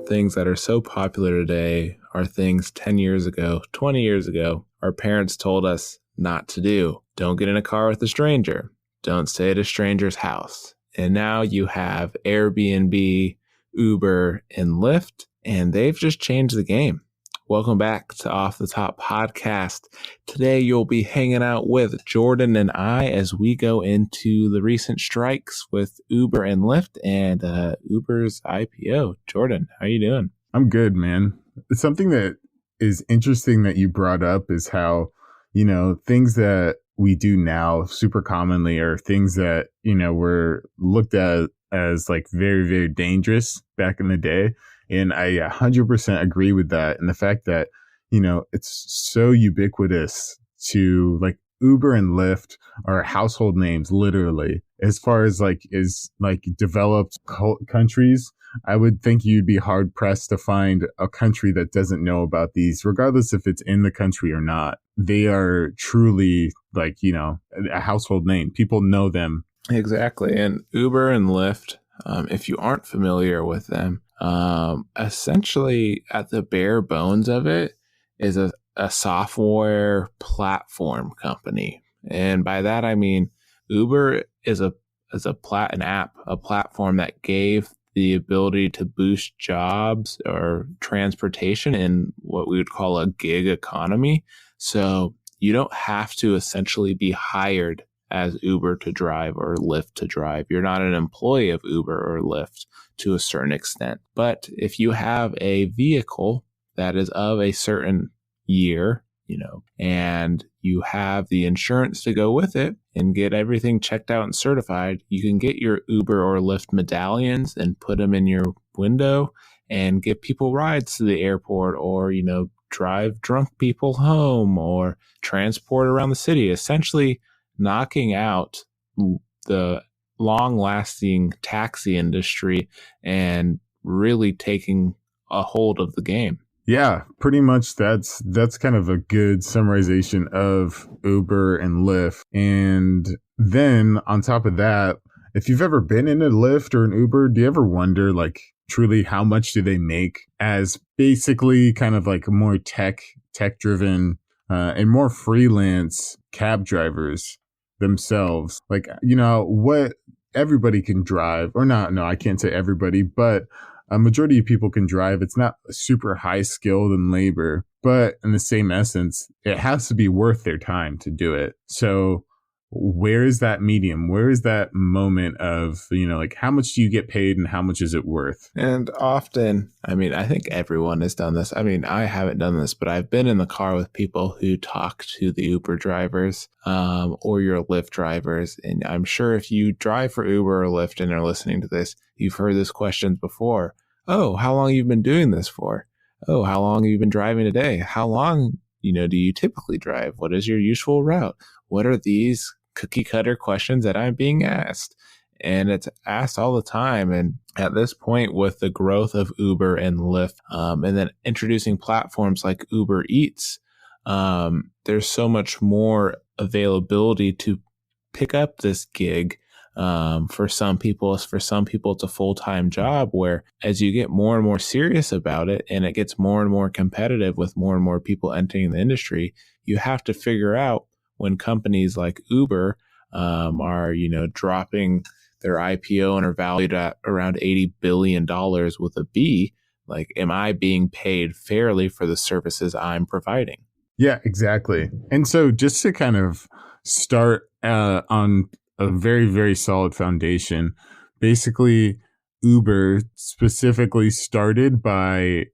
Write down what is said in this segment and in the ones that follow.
things that are so popular today are things 10 years ago, 20 years ago, our parents told us not to do. Don't get in a car with a stranger. Don't stay at a stranger's house. And now you have Airbnb, Uber, and Lyft, and they've just changed the game. Welcome back to Off the Top Podcast. Today you'll be hanging out with Jordan and I as we go into the recent strikes with Uber and Lyft and Uber's IPO. Jordan, how you doing? I'm good, man. Something that is interesting that you brought up is how, things that we do now super commonly are things that, were looked at as like very, very dangerous back in the day. And I 100% agree with that. And the fact that, it's so ubiquitous to like Uber and Lyft are household names, literally, as far as developed countries. I would think you'd be hard pressed to find a country that doesn't know about these, regardless if it's in the country or not. They are truly a household name. People know them. Exactly. And Uber and Lyft, if you aren't familiar with them, essentially at the bare bones of it is a software platform company. And by that, I mean, Uber is an app, a platform that gave the ability to boost jobs or transportation in what we would call a gig economy. So you don't have to essentially be hired as Uber to drive or Lyft to drive. You're not an employee of Uber or Lyft to a certain extent. But if you have a vehicle that is of a certain year, and you have the insurance to go with it and get everything checked out and certified, you can get your Uber or Lyft medallions and put them in your window and give people rides to the airport or, drive drunk people home or transport around the city, essentially knocking out the long-lasting taxi industry and really taking a hold of the game. Yeah, pretty much that's kind of a good summarization of Uber and Lyft. And then on top of that, if you've ever been in a Lyft or an Uber, do you ever wonder truly how much do they make as basically kind of like more tech driven and more freelance cab drivers themselves? What everybody can drive or not. No, I can't say everybody, but a majority of people can drive. It's not super high skilled in labor, but in the same essence, it has to be worth their time to do it. So where is that medium? Where is that moment of, how much do you get paid and how much is it worth? And often, I think everyone has done this. I haven't done this, but I've been in the car with people who talk to the Uber drivers or your Lyft drivers. And I'm sure if you drive for Uber or Lyft and are listening to this, you've heard this question before. Oh, how long have you been doing this for? Oh, how long have you been driving today? How long, do you typically drive? What is your usual route? What are these cookie cutter questions that I'm being asked? And it's asked all the time. And at this point, with the growth of Uber and Lyft, and then introducing platforms like Uber Eats, there's so much more availability to pick up this gig. For some people, it's a full-time job where as you get more and more serious about it and it gets more and more competitive with more and more people entering the industry, you have to figure out when companies like Uber are, dropping their IPO and are valued at around $80 billion with a B, am I being paid fairly for the services I'm providing? Yeah, exactly. And so just to kind of start on a very, very solid foundation, basically Uber specifically started by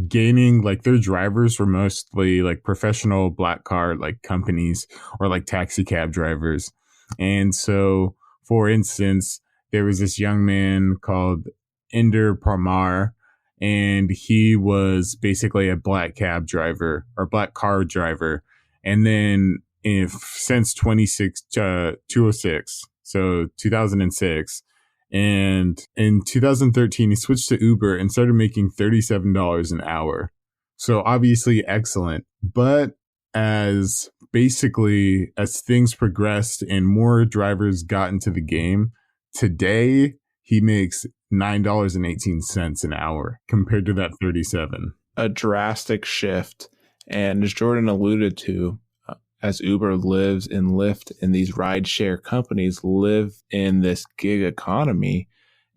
gaining their drivers were mostly professional black car companies or taxi cab drivers. And so, for instance, there was this young man called Inder Parmar, and he was basically a black cab driver or black car driver. And then since 2006, so 2006, and in 2013, he switched to Uber and started making $37 an hour. So obviously excellent. But as things progressed and more drivers got into the game, today he makes $9.18 an hour compared to that 37. A drastic shift. And as Jordan alluded to, as Uber lives and Lyft and these rideshare companies live in this gig economy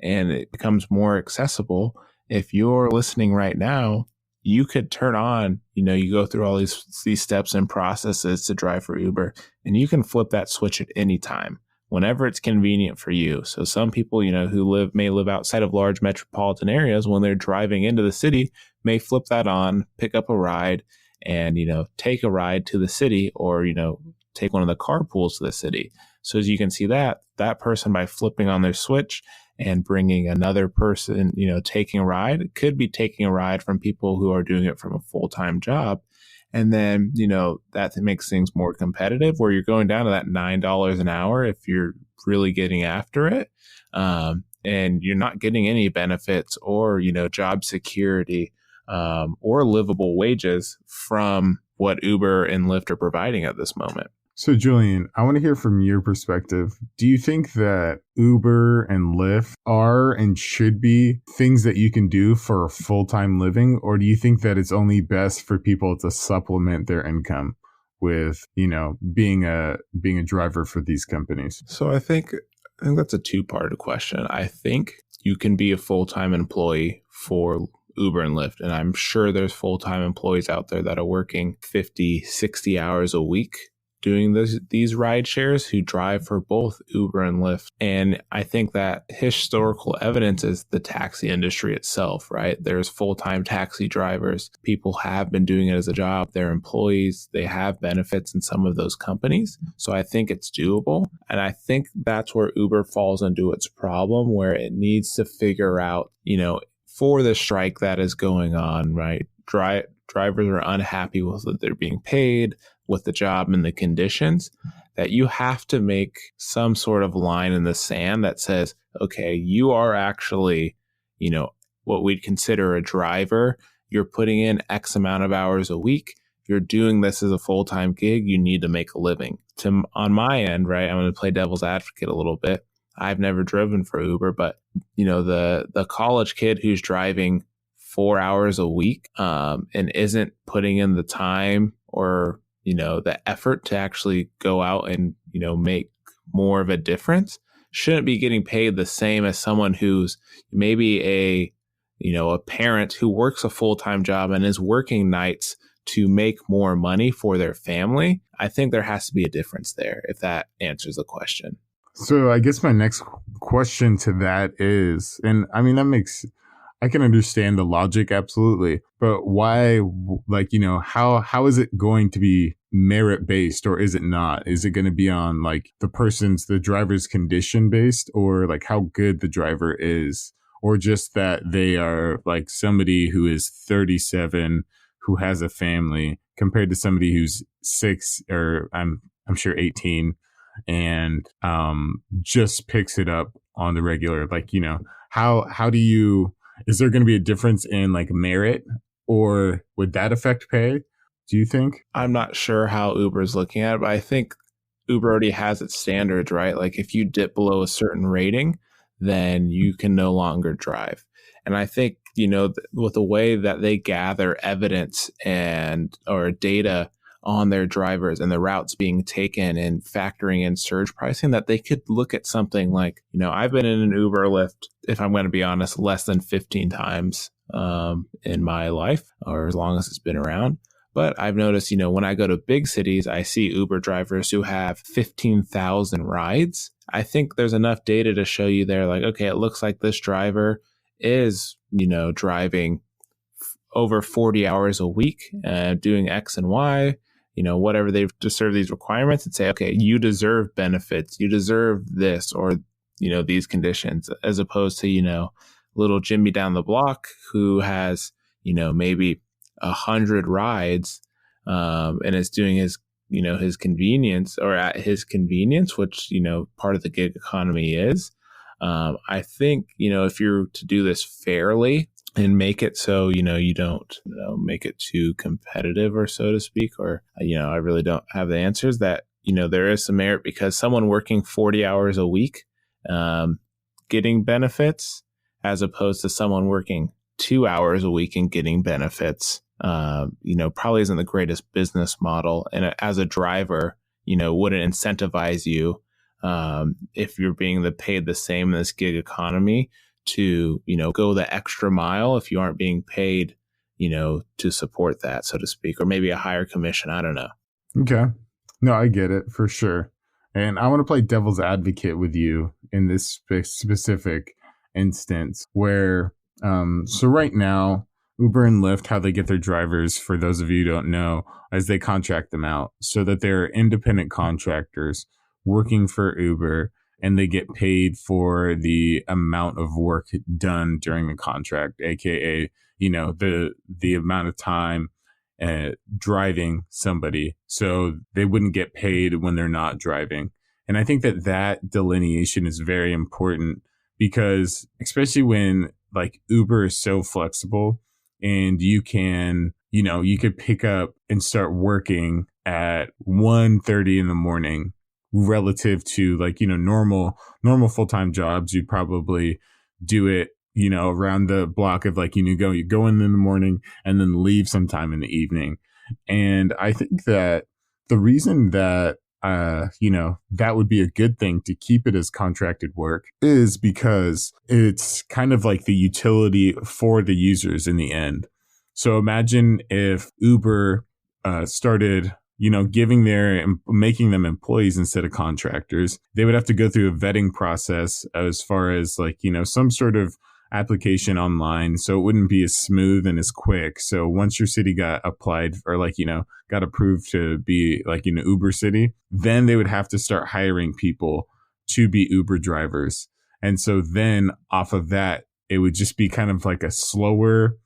and it becomes more accessible. If you're listening right now, you could turn on, you go through all these steps and processes to drive for Uber, and you can flip that switch at any time, whenever it's convenient for you. So some people, who may live outside of large metropolitan areas, when they're driving into the city, may flip that on, pick up a ride, and, take a ride to the city, or, take one of the carpools to the city. So as you can see that person, by flipping on their switch and bringing another person, taking a ride, could be taking a ride from people who are doing it from a full-time job. And then, that makes things more competitive, where you're going down to that $9 an hour if you're really getting after it. And you're not getting any benefits or, job security or livable wages from what Uber and Lyft are providing at this moment. So, Julian, I want to hear from your perspective. Do you think that Uber and Lyft are and should be things that you can do for a full-time living? Or do you think that it's only best for people to supplement their income with, being a driver for these companies? So I think that's a two-part question. I think you can be a full-time employee for Uber and Lyft, and I'm sure there's full-time employees out there that are working 50, 60 hours a week doing these ride shares, who drive for both Uber and Lyft. And I think that historical evidence is the taxi industry itself, right? There's full-time taxi drivers. People have been doing it as a job. They're employees. They have benefits in some of those companies. So I think it's doable. And I think that's where Uber falls into its problem, where it needs to figure out, for the strike that is going on, right? Drivers are unhappy with what they're being paid, with the job and the conditions, that you have to make some sort of line in the sand that says, okay, you are actually, what we'd consider a driver. You're putting in X amount of hours a week. You're doing this as a full-time gig. You need to make a living. On my end, right, I'm going to play devil's advocate a little bit. I've never driven for Uber, but, the college kid who's driving 4 hours a week and isn't putting in the time or the effort to actually go out and, make more of a difference, shouldn't be getting paid the same as someone who's maybe a parent who works a full-time job and is working nights to make more money for their family. I think there has to be a difference there, if that answers the question. So I guess my next question to that is, and I mean, I can understand the logic, absolutely. But why, how is it going to be merit based, or is it not? Is it going to be on the driver's condition based, or how good the driver is, or just that they are somebody who is 37 who has a family compared to somebody who's 6 or I'm sure 18 and just picks it up on the regular? How do you? Is there going to be a difference in merit, or would that affect pay? Do you think? I'm not sure how Uber is looking at it, but I think Uber already has its standards, right? If you dip below a certain rating, then you can no longer drive. And I think, with the way that they gather evidence or data on their drivers and the routes being taken and factoring in surge pricing, that they could look at something like, I've been in an Uber Lyft, if I'm going to be honest, less than 15 times in my life, or as long as it's been around. But I've noticed, when I go to big cities, I see Uber drivers who have 15,000 rides. I think there's enough data to show you there, okay, it looks like this driver is, driving over 40 hours a week, doing X and Y, whatever they've to serve these requirements, and say, okay, you deserve benefits, you deserve this, or, these conditions, as opposed to, little Jimmy down the block who has, maybe 100 rides, and is doing his, his convenience, or at his convenience, which, part of the gig economy is. I think, if you're to do this fairly and make it so, you don't make it too competitive, or so to speak, or, I really don't have the answers, that, there is some merit, because someone working 40 hours a week, getting benefits as opposed to someone working 2 hours a week and getting benefits. Probably isn't the greatest business model. And as a driver, wouldn't incentivize you if you're being paid the same in this gig economy to, go the extra mile if you aren't being paid, to support that, so to speak, or maybe a higher commission. I don't know. Okay. No, I get it for sure. And I want to play devil's advocate with you in this specific instance where, so right now, Uber and Lyft, how they get their drivers, for those of you who don't know, as they contract them out so that they're independent contractors working for Uber, and they get paid for the amount of work done during the contract, aka, the amount of time driving somebody, so they wouldn't get paid when they're not driving. And I think that delineation is very important, because especially when like Uber is so flexible, and you could pick up and start working at 1:30 in the morning, relative to normal full-time jobs. You'd probably do it around the block of you go in the morning and then leave sometime in the evening. And I think that the reason that that would be a good thing to keep it as contracted work is because it's kind of like the utility for the users in the end. So imagine if Uber started making them employees instead of contractors. They would have to go through a vetting process as far as some sort of application online, so it wouldn't be as smooth and as quick. So once your city got applied or got approved to be Uber city, then they would have to start hiring people to be Uber drivers. And so then off of that, it would just be kind of like a slower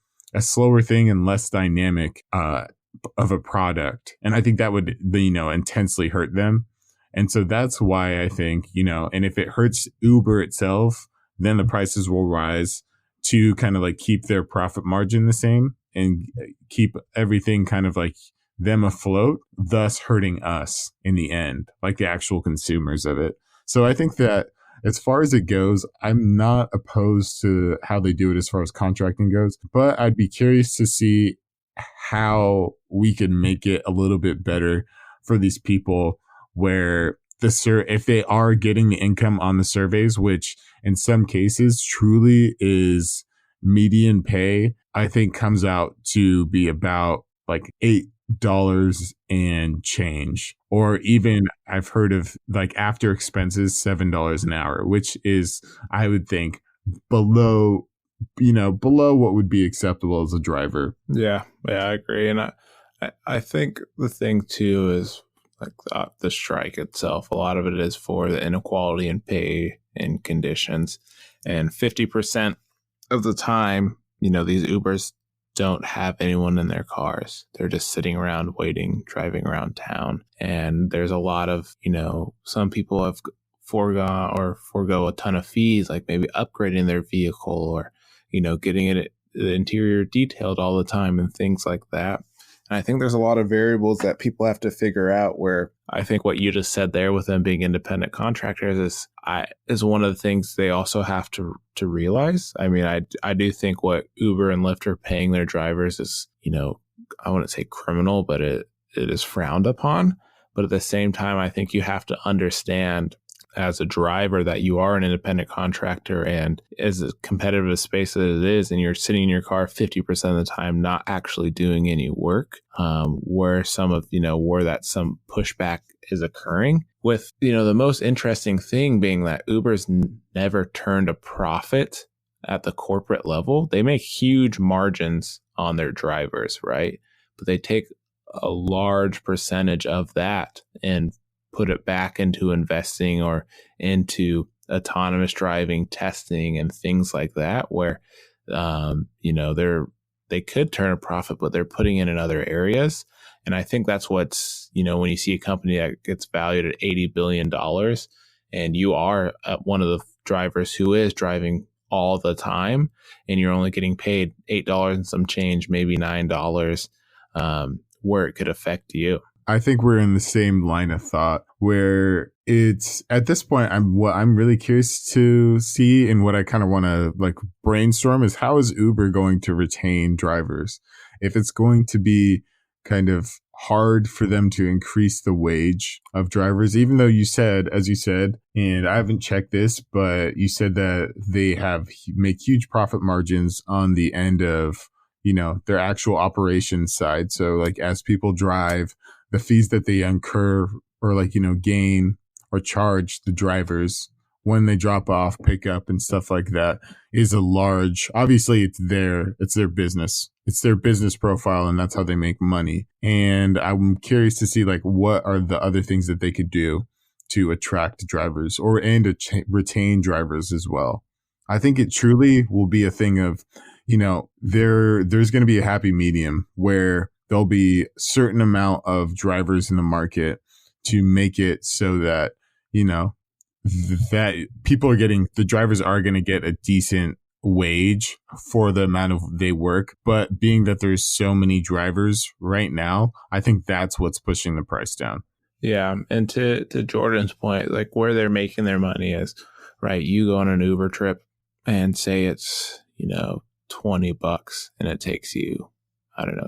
thing and less dynamic of a product. And I think that would intensely hurt them. And so that's why I think and if it hurts Uber itself, then the prices will rise to kind of keep their profit margin the same and keep everything kind of them afloat, thus hurting us in the end, the actual consumers of it. So I think that as far as it goes, I'm not opposed to how they do it as far as contracting goes, but I'd be curious to see how we can make it a little bit better for these people, where if they are getting the income on the surveys, which in some cases truly is median pay, I think comes out to be about $8 and change, or even I've heard of after expenses, $7 an hour, which is, I would think, below what would be acceptable as a driver. Yeah, I agree. And I think the thing too is the strike itself. A lot of it is for the inequality in pay and conditions. And 50% of the time, these Ubers don't have anyone in their cars. They're just sitting around waiting, driving around town. And there's a lot of, some people have forego a ton of fees, like maybe upgrading their vehicle or, getting the interior detailed all the time and things like that. And I think there's a lot of variables that people have to figure out, where I think what you just said there with them being independent contractors is one of the things they also have to realize. I mean, I do think what Uber and Lyft are paying their drivers is, I wouldn't say criminal, but it is frowned upon. But at the same time, I think you have to understand as a driver that you are an independent contractor, and as competitive a space as it is, and you're sitting in your car 50% of the time not actually doing any work, where some pushback is occurring. With the most interesting thing being that Uber's never turned a profit at the corporate level. They make huge margins on their drivers, right? But they take a large percentage of that and put it back into investing or into autonomous driving testing and things like that, where they could turn a profit, but they're putting it in other areas. And I think that's what's, when you see a company that gets valued at $80 billion and you are one of the drivers who is driving all the time, and you're only getting paid $8 and some change, maybe $9, where it could affect you. I think we're in the same line of thought where it's at this point, what I'm really curious to see and what I kind of want to like brainstorm is how is Uber going to retain drivers? If it's going to be kind of hard for them to increase the wage of drivers, even though you said, as you said, and I haven't checked this, but you said that they make huge profit margins on the end of, their actual operations side. So like as people drive, the fees that they incur or like, gain or charge the drivers when they drop off, pick up and stuff like that is obviously it's their business. It's their business profile and that's how they make money. And I'm curious to see like what are the other things that they could do to attract drivers and to retain drivers as well. I think it truly will be a thing of, there's going to be a happy medium where there'll be a certain amount of drivers in the market to make it so that, that the drivers are going to get a decent wage for the amount of they work. But being that there's so many drivers right now, I think that's what's pushing the price down. Yeah. And to Jordan's point, like where they're making their money is, right, you go on an Uber trip and say it's, $20 and it takes you,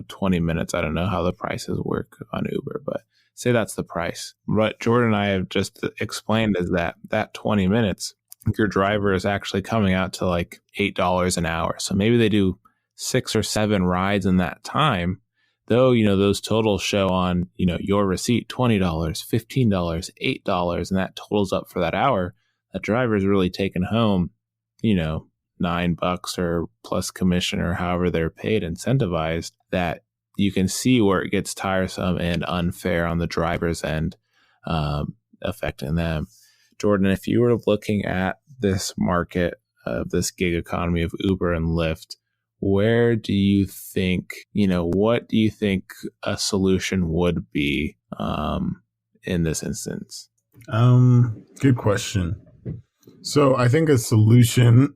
20 minutes. I don't know how the prices work on Uber, but say that's the price. What Jordan and I have just explained is that 20 minutes, your driver is actually coming out to like $8 an hour. So maybe they do 6 or 7 rides in that time, though, those totals show on, your receipt, $20, $15, $8, and that totals up for that hour. That driver is really taking home, $9 or plus commission or however they're paid, incentivized, that you can see where it gets tiresome and unfair on the driver's end, affecting them. Jordan, if you were looking at this market of this gig economy of Uber and Lyft, where do you think, what do you think a solution would be in this instance? Good question. So I think a solution,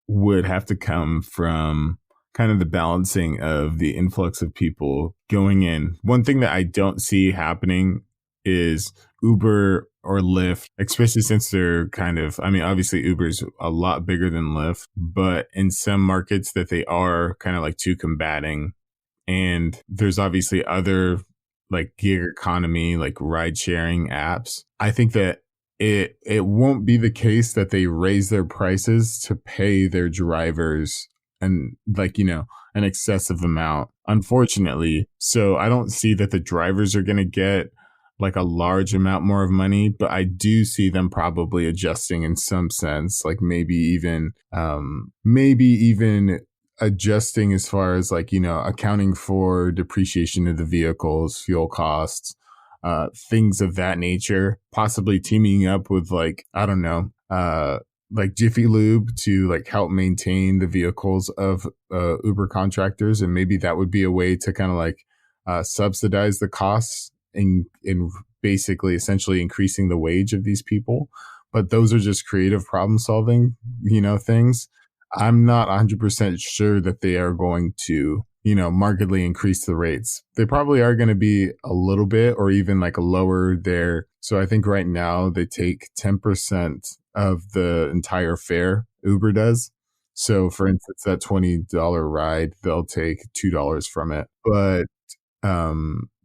would have to come from kind of the balancing of the influx of people going in. One thing that I don't see happening is Uber or Lyft, especially since they're obviously Uber's a lot bigger than Lyft, but in some markets that they are kind of like two combating. And there's obviously other like gig economy, like ride sharing apps. I think that it won't be the case that they raise their prices to pay their drivers and an excessive amount, unfortunately. So I don't see that the drivers are going to get like a large amount more of money, but I do see them probably adjusting in some sense, like maybe even adjusting as far as like, accounting for depreciation of the vehicles, fuel costs, things of that nature, possibly teaming up with like, I don't know, like Jiffy Lube to like help maintain the vehicles of Uber contractors. And maybe that would be a way to kind of like subsidize the costs in basically essentially increasing the wage of these people. But those are just creative problem solving, things. I'm not 100% sure that they are going to, markedly increase the rates. They probably are going to be a little bit or even like lower there. So I think right now they take 10% of the entire fare, Uber does. So for instance, that $20 ride, they'll take $2 from it. But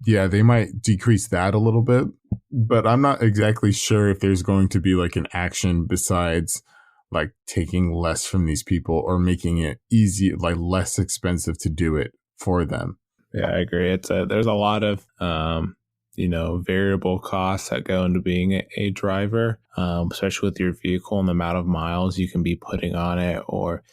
yeah, they might decrease that a little bit, but I'm not exactly sure if there's going to be like an action besides like taking less from these people or making it easy, like less expensive to do it for them. Yeah, I agree. There's a lot of, variable costs that go into being a driver, especially with your vehicle and the amount of miles you can be putting on it, or,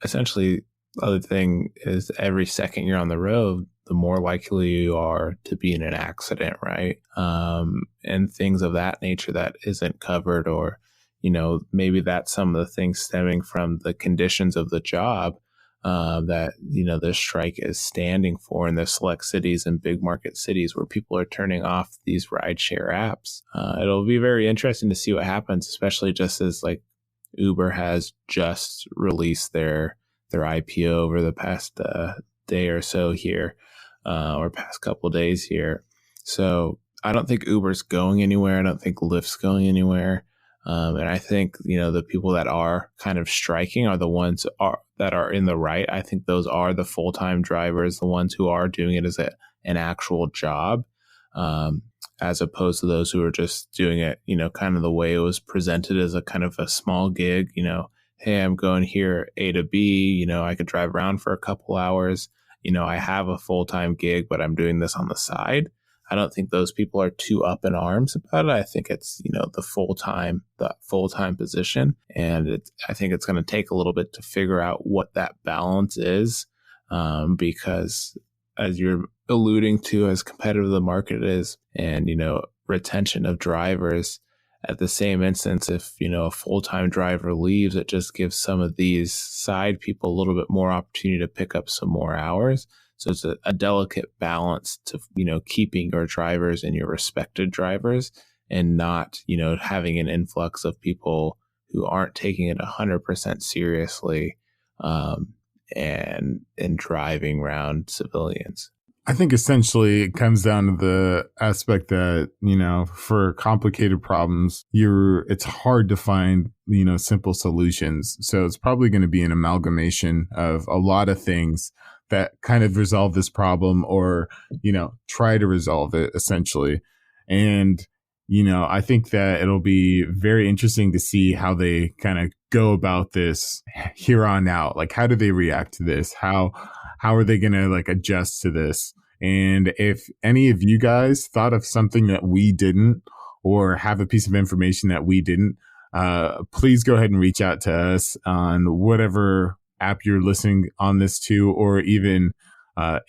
essentially the other thing is every second you're on the road, the more likely you are to be in an accident, right? And things of that nature that isn't covered, or, maybe that's some of the things stemming from the conditions of the job that, the strike is standing for in the select cities and big market cities where people are turning off these rideshare apps. It'll be very interesting to see what happens, especially just as like Uber has just released their IPO over the past day or so here. or past couple of days here. So I don't think Uber's going anywhere. I don't think Lyft's going anywhere. And I think, the people that are kind of striking are the ones that are in the right. I think those are the full-time drivers, the ones who are doing it as an actual job, as opposed to those who are just doing it, kind of the way it was presented as a kind of a small gig, hey, I'm going here A to B, I could drive around for a couple hours. I have a full-time gig, but I'm doing this on the side. I don't think those people are too up in arms about it. I think it's, the full-time position. And I think it's going to take a little bit to figure out what that balance is, because as you're alluding to, as competitive the market is and, retention of drivers, at the same instance, if, a full-time driver leaves, it just gives some of these side people a little bit more opportunity to pick up some more hours. So it's a delicate balance to, keeping your drivers and your respected drivers and not, having an influx of people who aren't taking it 100% seriously, and driving around civilians. I think essentially it comes down to the aspect that, for complicated problems, it's hard to find, simple solutions. So it's probably going to be an amalgamation of a lot of things that kind of resolve this problem or, try to resolve it essentially. And, I think that it'll be very interesting to see how they kind of go about this here on out. Like, how do they react to this? How are they going to adjust to this? And if any of you guys thought of something that we didn't or have a piece of information that we didn't, please go ahead and reach out to us on whatever app you're listening on this to, or even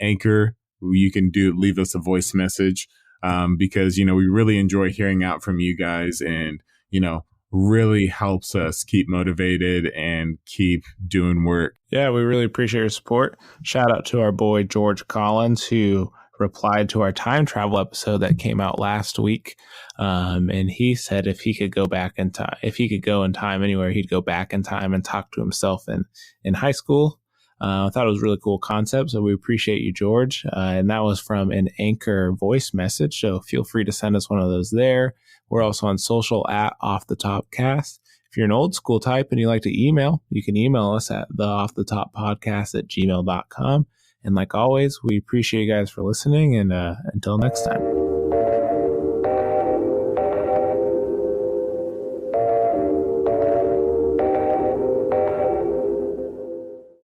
Anchor. You can leave us a voice message, because, we really enjoy hearing out from you guys and, really helps us keep motivated and keep doing work. Yeah, we really appreciate your support. Shout out to our boy George Collins, who replied to our time travel episode that came out last week. And he said if he could go back in time, if he could go in time anywhere, he'd go back in time and talk to himself in high school. I thought it was a really cool concept, so we appreciate you, George. And that was from an Anchor voice message, so feel free to send us one of those there. We're also on social at Off the Top Cast. If you're an old school type and you like to email, you can email us at theoffthetoppodcast@gmail.com. And like always, we appreciate you guys for listening, and until next time.